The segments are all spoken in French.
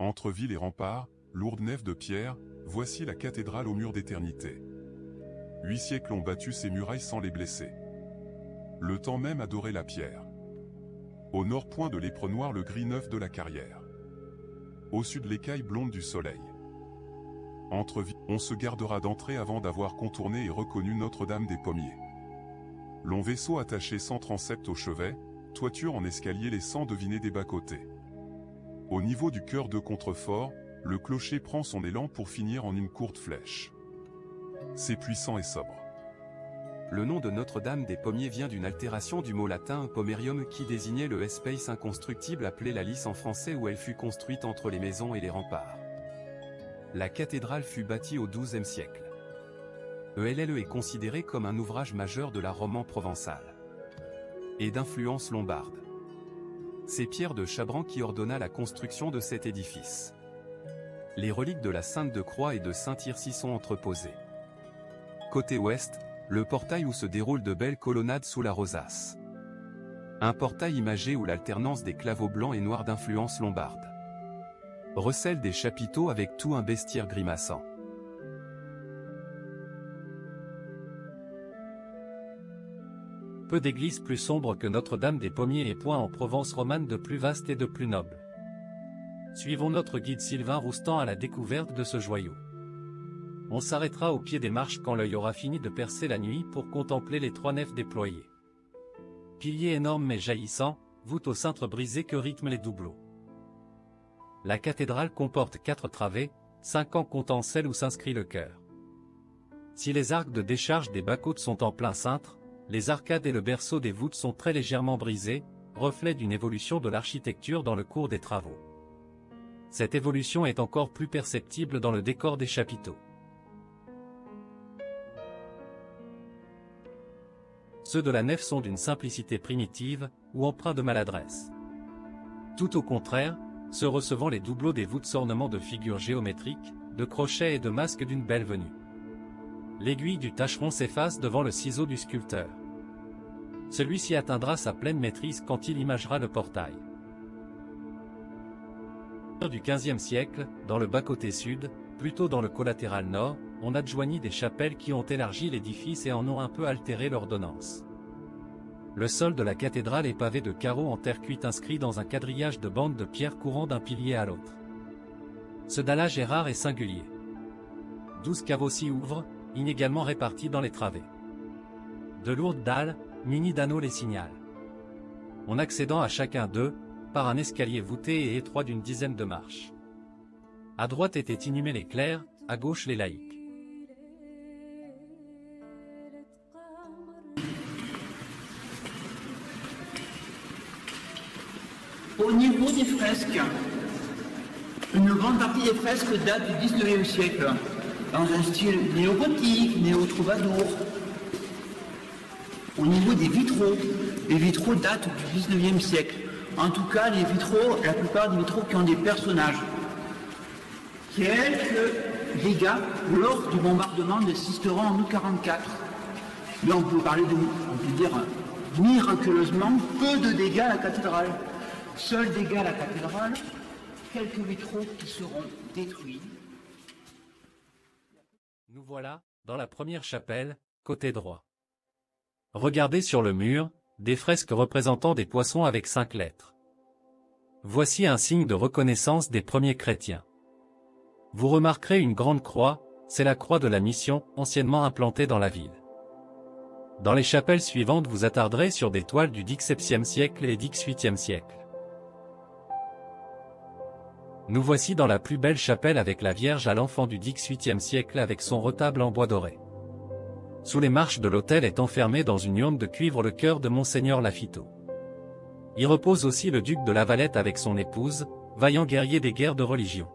Entre ville et rempart, lourde nef de pierre, voici la cathédrale aux murs d'éternité. 8 siècles ont battu ces murailles sans les blesser. Le temps même a doré la pierre. Au nord point de l'éperon noir le gris neuf de la carrière. Au sud l'écaille blonde du soleil. Entre villes, on se gardera d'entrer avant d'avoir contourné et reconnu Notre-Dame des Pommiers. Long vaisseau attaché sans transept au chevet, toiture en escalier laissant deviner des bas-côtés. Au niveau du cœur de contrefort, le clocher prend son élan pour finir en une courte flèche. C'est puissant et sobre. Le nom de Notre-Dame des Pommiers vient d'une altération du mot latin pomerium qui désignait le espace inconstructible appelé la lice en français où elle fut construite entre les maisons et les remparts. La cathédrale fut bâtie au XIIe siècle. Elle est considérée comme un ouvrage majeur de l'art roman provençal et d'influence lombarde. C'est Pierre de Chabran qui ordonna la construction de cet édifice. Les reliques de la Sainte de Croix et de Saint-Tirce y sont entreposées. Côté ouest, le portail où se déroulent de belles colonnades sous la rosace. Un portail imagé où l'alternance des claveaux blancs et noirs d'influence lombarde recèle des chapiteaux avec tout un bestiaire grimaçant. Peu d'églises plus sombres que Notre-Dame des Pommiers et point en Provence romane de plus vaste et de plus noble. Suivons notre guide Sylvain Roustan à la découverte de ce joyau. On s'arrêtera au pied des marches quand l'œil aura fini de percer la nuit pour contempler les 3 nefs déployées. Piliers énormes mais jaillissants, voûtes au cintre brisé que rythment les doubleaux. La cathédrale comporte 4 travées, 5 en comptant celle où s'inscrit le chœur. Si les arcs de décharge des bas-côtes sont en plein cintre, les arcades et le berceau des voûtes sont très légèrement brisés, reflet d'une évolution de l'architecture dans le cours des travaux. Cette évolution est encore plus perceptible dans le décor des chapiteaux. Ceux de la nef sont d'une simplicité primitive, ou empreints de maladresse. Tout au contraire, ceux recevant les doubleaux des voûtes s'ornementent de figures géométriques, de crochets et de masques d'une belle venue. L'aiguille du tâcheron s'efface devant le ciseau du sculpteur. Celui-ci atteindra sa pleine maîtrise quand il imagera le portail. Du XVe siècle, dans le bas-côté sud, plutôt dans le collatéral nord, on adjoignit des chapelles qui ont élargi l'édifice et en ont un peu altéré l'ordonnance. Le sol de la cathédrale est pavé de carreaux en terre cuite inscrits dans un quadrillage de bandes de pierre courant d'un pilier à l'autre. Ce dallage est rare et singulier. 12 caveaux s'y ouvrent, inégalement répartis dans les travées. De lourdes dalles, munis d'anneaux les signalent. En accédant à chacun d'eux, par un escalier voûté et étroit d'une dizaine de marches. À droite étaient inhumés les clercs, à gauche les laïcs. Au niveau des fresques, une grande partie des fresques date du XIXe siècle, dans un style néo-gothique, néo-troubadour. Au niveau des vitraux, les vitraux datent du XIXe siècle. En tout cas, les vitraux, la plupart des vitraux qui ont des personnages. Quelques dégâts lors du bombardement de Sisteron en août 1944. Mais on peut parler de, on peut dire, miraculeusement, peu de dégâts à la cathédrale. Seuls dégâts à la cathédrale, quelques vitraux qui seront détruits. Nous voilà, dans la première chapelle, côté droit. Regardez sur le mur, des fresques représentant des poissons avec 5 lettres. Voici un signe de reconnaissance des premiers chrétiens. Vous remarquerez une grande croix, c'est la croix de la mission, anciennement implantée dans la ville. Dans les chapelles suivantes vous attarderez sur des toiles du XVIIe siècle et XVIIIe siècle. Nous voici dans la plus belle chapelle avec la Vierge à l'enfant du XVIIIe siècle avec son retable en bois doré. Sous les marches de l'autel est enfermé dans une urne de cuivre le cœur de Monseigneur Lafitau. Y repose aussi le duc de La Valette avec son épouse, vaillant guerrier des guerres de religion.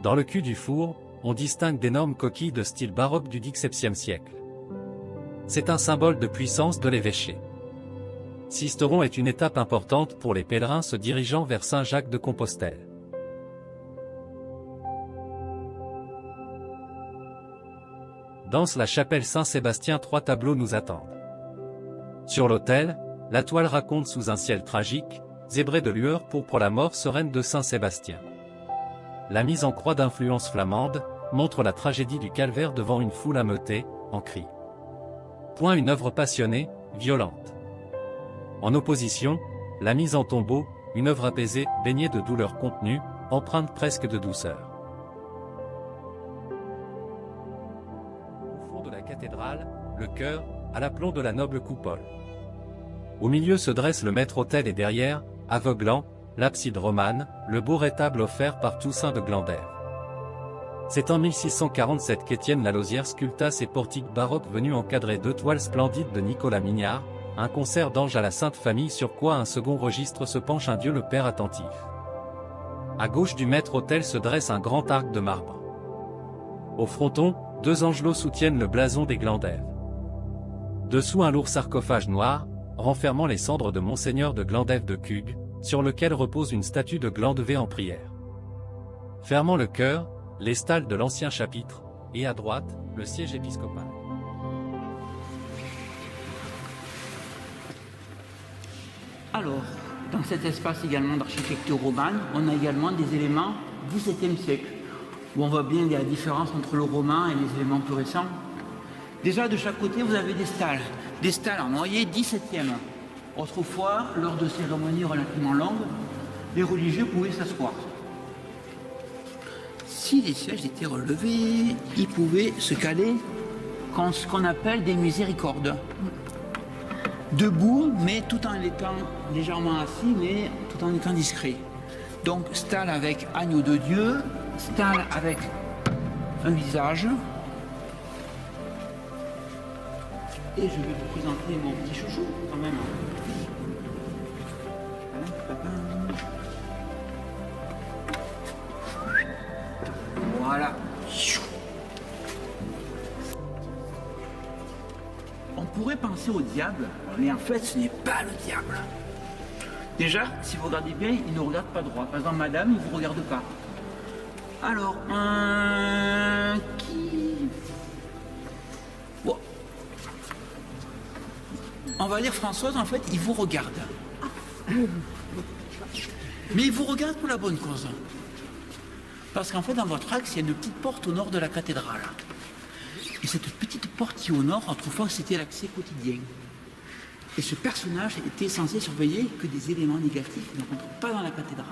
Dans le cul du four, on distingue d'énormes coquilles de style baroque du XVIIe siècle. C'est un symbole de puissance de l'évêché. Sisteron est une étape importante pour les pèlerins se dirigeant vers Saint-Jacques de Compostelle. danse la chapelle Saint-Sébastien. 3 tableaux nous attendent. Sur l'autel, la toile raconte sous un ciel tragique, zébré de lueurs pourpre la mort sereine de Saint-Sébastien. La mise en croix d'influence flamande montre la tragédie du calvaire devant une foule ameutée, en cris. Point une œuvre passionnée, violente. En opposition, la mise en tombeau, une œuvre apaisée, baignée de douleur contenue, empreinte presque de douceur. Au fond de la cathédrale, le chœur, à l'aplomb de la noble coupole. Au milieu se dresse le maître-autel et derrière, aveuglant, l'abside romane, le beau rétable offert par Toussaint de Glandève. C'est en 1647 qu'Étienne Lalauzière sculpta ces portiques baroques venus encadrer 2 toiles splendides de Nicolas Mignard, un concert d'anges à la Sainte Famille sur quoi un second registre se penche un Dieu le Père attentif. À gauche du maître-autel se dresse un grand arc de marbre. Au fronton, 2 angelots soutiennent le blason des Glandèves. Dessous un lourd sarcophage noir, renfermant les cendres de Monseigneur de Glandève de Cugues, sur lequel repose une statue de Glandevée en prière. Fermant le chœur, les stalles de l'ancien chapitre, et à droite, le siège épiscopal. Alors, dans cet espace également d'architecture romane, on a également des éléments du XVIIe siècle, où on voit bien la différence entre le roman et les éléments plus récents. Déjà, de chaque côté, vous avez des stalles en noyer XVIIe. Autrefois, lors de cérémonies relativement longues, les religieux pouvaient s'asseoir. Si les sièges étaient relevés, ils pouvaient se caler dans ce qu'on appelle des miséricordes. Debout, mais tout en étant légèrement assis, mais tout en étant discret. Donc, stalle avec agneau de Dieu, stalle avec un visage. Et je vais vous présenter mon petit chouchou, quand même. Voilà. On pourrait penser au diable, mais en fait, ce n'est pas le diable. Déjà, si vous regardez bien, il ne regarde pas droit. Par exemple, madame, il ne vous regarde pas. Alors, qui... Bon. On va lire Françoise, en fait, il vous regarde. Mais il vous regarde pour la bonne cause. Parce qu'en fait, dans votre axe, il y a une petite porte au nord de la cathédrale. Et cette petite porte qui est au nord, autrefois, c'était l'accès quotidien. Et ce personnage était censé surveiller que des éléments négatifs ne rentrent pas dans la cathédrale.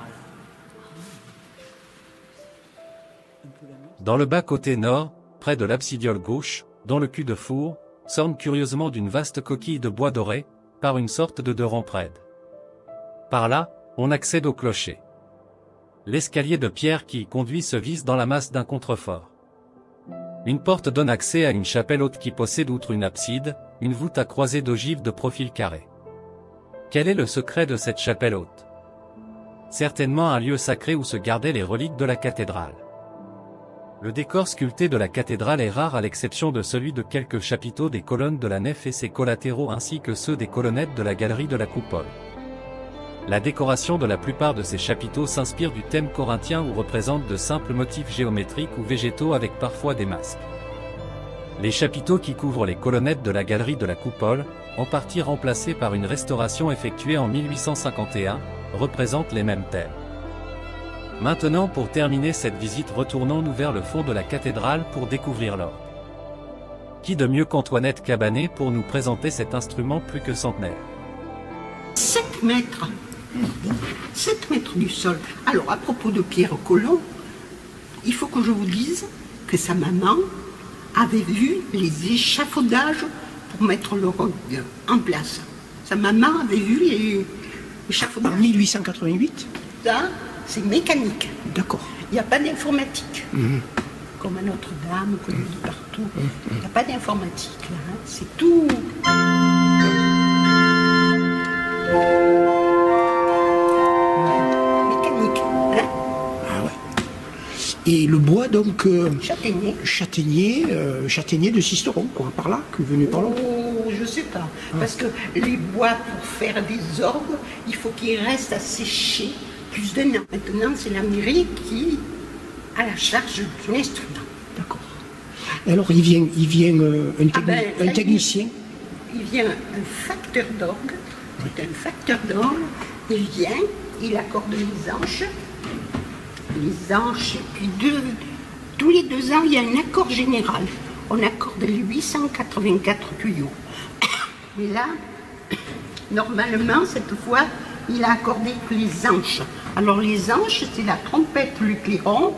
Dans le bas-côté nord, près de l'absidiole gauche, dont le cul de four, s'orne curieusement d'une vaste coquille de bois doré, par une sorte de 2 rampes raides. Par là, on accède au clocher. L'escalier de pierre qui y conduit se visse dans la masse d'un contrefort. Une porte donne accès à une chapelle haute qui possède outre une abside, une voûte à croisée d'ogives de profil carré. Quel est le secret de cette chapelle haute? Certainement un lieu sacré où se gardaient les reliques de la cathédrale. Le décor sculpté de la cathédrale est rare à l'exception de celui de quelques chapiteaux des colonnes de la nef et ses collatéraux ainsi que ceux des colonnettes de la galerie de la coupole. La décoration de la plupart de ces chapiteaux s'inspire du thème corinthien ou représente de simples motifs géométriques ou végétaux avec parfois des masques. Les chapiteaux qui couvrent les colonnettes de la galerie de la coupole, en partie remplacés par une restauration effectuée en 1851, représentent les mêmes thèmes. Maintenant, pour terminer cette visite, retournons-nous vers le fond de la cathédrale pour découvrir l'orgue. Qui de mieux qu'Antoinette Cabanet pour nous présenter cet instrument plus que centenaire? 7 mètres. 7 mètres du sol. Alors, à propos de Pierre Colomb, il faut que je vous dise que sa maman avait vu les échafaudages pour mettre l'orgue en place. Sa maman avait vu les échafaudages. En 1888 ? Ça, c'est mécanique. D'accord. Il n'y a pas d'informatique. Comme à Notre-Dame, qu'on dit partout. Il n'y a pas d'informatique, là. Hein. C'est tout. Mécanique, hein? Ah ouais. Et le bois, donc... Châtaignier. Châtaignier de Sisteron, quoi, par là, que venu par là. Oh, je sais pas. Parce que les bois, pour faire des orgues, il faut qu'ils restent à sécher plus d'un an. Maintenant, c'est la mairie qui a la charge de l'instrument. D'accord. Alors il vient un technicien. Il vient un facteur d'orgue. C'est un facteur d'orgue. Il vient, il accorde les anches. Les anches, puis tous les 2 ans, il y a un accord général. On accorde les 884 tuyaux. Mais là, normalement, cette fois, il a accordé que les anches. Alors les anches, c'est la trompette, le clairon.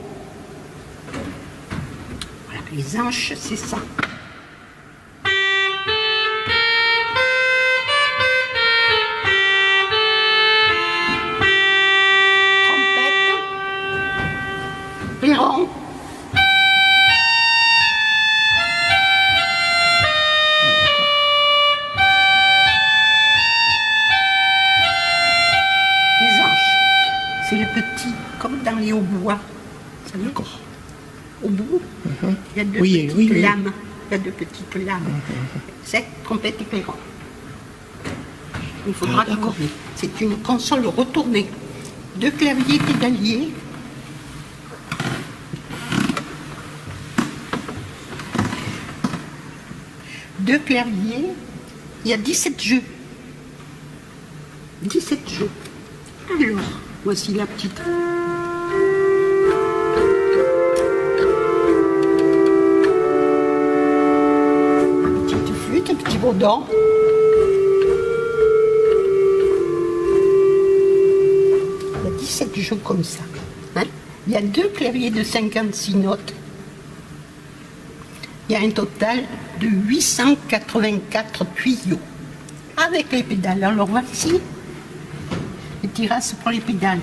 Voilà, les anches, c'est ça. Trompette, clairon. C'est le petit, comme dans les hautbois. D'accord. Au bout, il y a 2 petites lames. Il y a 2 petites lames. C'est trompette et clairon. Il faudra accorder. C'est une console retournée. 2 claviers pédaliers. Deux claviers. Il y a 17 jeux. 17 jeux. Alors, voici la petite. Petite flûte, un petit bourdon. Il y a 17 jeux comme ça. Hein? Il y a 2 claviers de 56 notes. Il y a un total de 884 tuyaux. Avec les pédales. Alors voici les terrasses pour les pédales.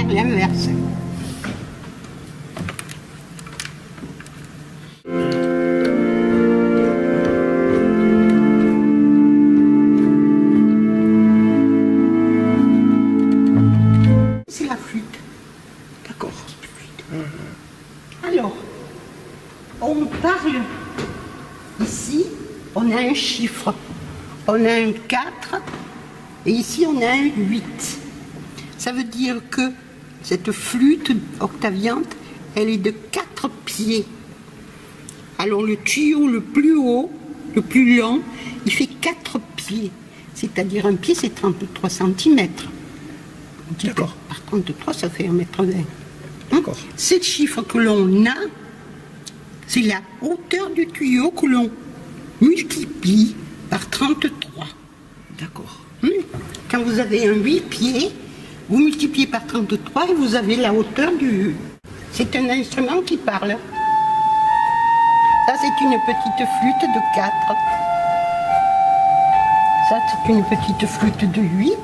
L'inverse. C'est la flûte. D'accord. Alors, on parle ici, on a un chiffre, on a un 4 et ici on a un 8. Ça veut dire que cette flûte octaviante, elle est de 4 pieds. Alors le tuyau le plus haut, le plus long, il fait 4 pieds. C'est-à-dire un pied, c'est 33 cm. D'accord. Par 33, ça fait 1,20 m. D'accord. C'est le chiffre que l'on a, c'est la hauteur du tuyau que l'on multiplie par 33. D'accord. Quand vous avez un 8 pieds, vous multipliez par 33 et vous avez la hauteur du... C'est un instrument qui parle. Ça, c'est une petite flûte de 4. Ça, c'est une petite flûte de 8.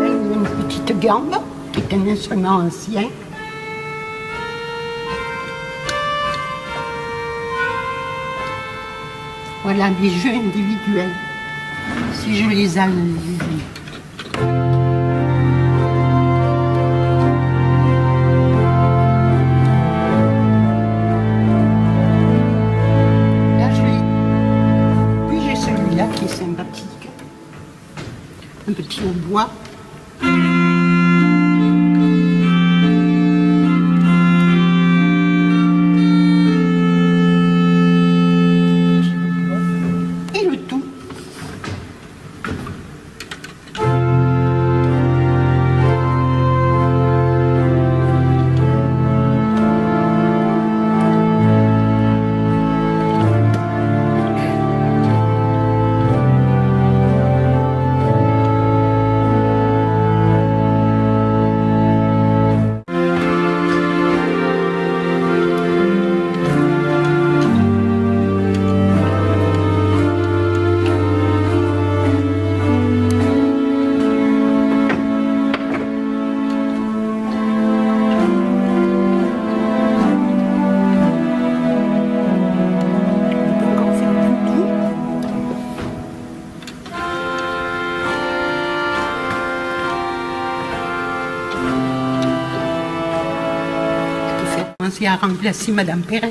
Là, il y a une petite gambe, qui est un instrument ancien. Voilà des jeux individuels, si je les analyse. Là, puis j'ai celui-là qui est sympathique. Un petit hautbois. commencé à remplacer Madame Perrin,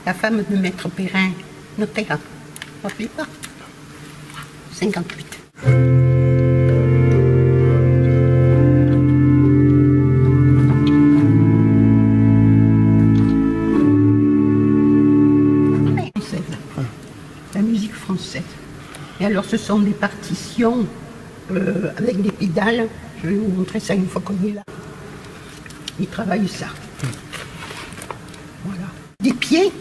la femme de Maître Perrin, notaire. Vous ne rappelez pas 58. La musique française. Et alors ce sont des partitions avec des pédales. Je vais vous montrer ça une fois qu'on est là. Ils travaillent ça. Voilà. Des pieds.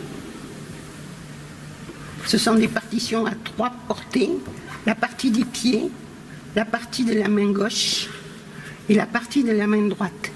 Ce sont des partitions à 3 portées. La partie des pieds, la partie de la main gauche et la partie de la main droite.